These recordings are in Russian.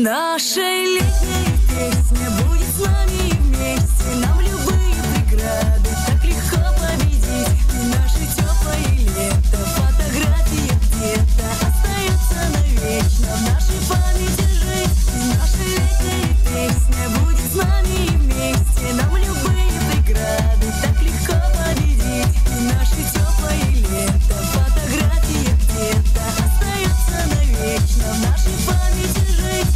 наша летняя песня будет с нами вместе. Нам любые преграды так легко победить. И наше теплое лето, фотография где-то остается навечно в нашей памяти жить. И наша летняя песня будет с нами вместе. Нам любые преграды так легко победить. И наше теплое лето, фотография где-то остается навечно в нашей памяти жить.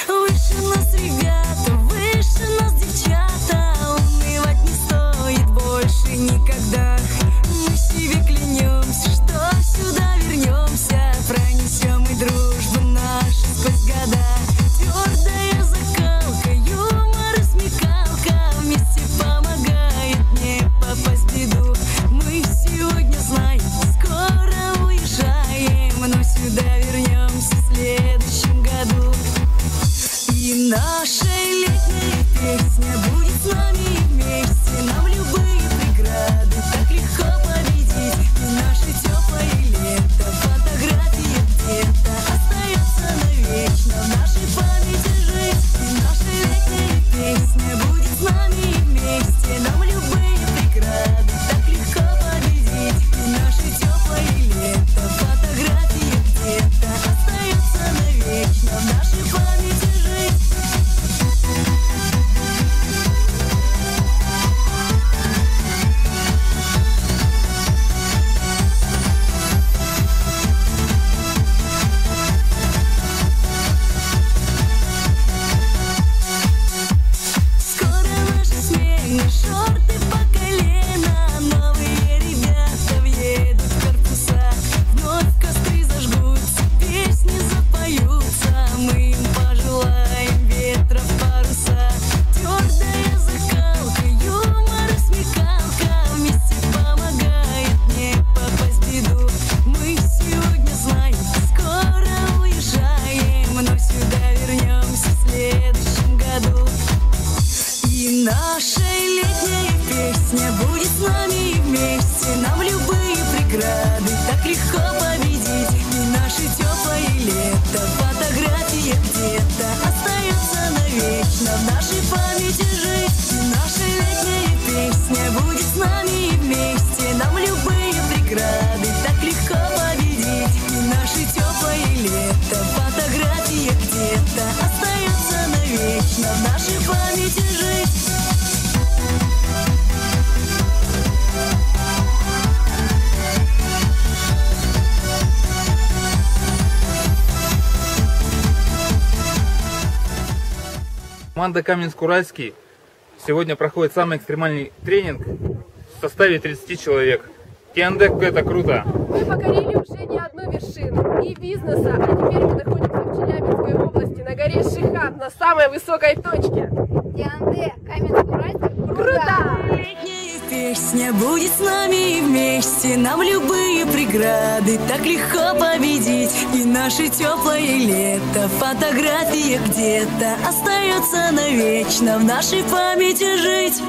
Выше нас ребята, выше нас девчата, унывать не стоит больше никогда. Мы себе клянемся, что сюда вернемся, пронесем и дружбу нашу сквозь года. Твердая закалка, юмор и смекалка вместе помогает не попасть в беду. Мы сегодня знаем, скоро уезжаем, но сюда вернемся в следующем году. И наша летняя песня будет с нами вместе. Нам любые преграды так легко победить. И наше теплое лето, фотография где-то остается навечно в нашей памяти жить. И наша летняя песня будет с нами вместе. Нам любые преграды так легко победить. И наше теплое лето, фотография где-то остается навечно в нашей памяти жить. Скоро наши смены, шорты по колено, новые ребята въедут в корпуса. Вновь костры зажгутся, песни запоются, мы им пожелаем ветра в паруса. Твердая закалка, юмор и смекалка вместе помогает не попасть в беду. Мы сегодня знаем, скоро уезжаем, но сюда вернемся в следующем году. И наша летняя песня будет с нами вместе. Нам любые преграды так легко победить. И наше теплое лето, фотография где-то остается навечно в нашей памяти жить. И наша летняя песня будет с нами вместе. Нам любые преграды так легко победить. И наше теплое лето, фотография где-то остается навечно в нашей памяти жить. Команда Каменск-Уральский сегодня проходит самый экстремальный тренинг в составе 30 человек. Киандек, это круто! Мы покорили уже не одну вершину и бизнеса, а теперь мы находимся в Челябинской области, на горе Шихан, на самой высокой точке. Киандек, Каменск-Уральский, круто! Летняя песня будет с нами вместе. Нам любые преграды так легко победить. И наше теплое лето, фотография где-то остается навечно в нашей памяти жить.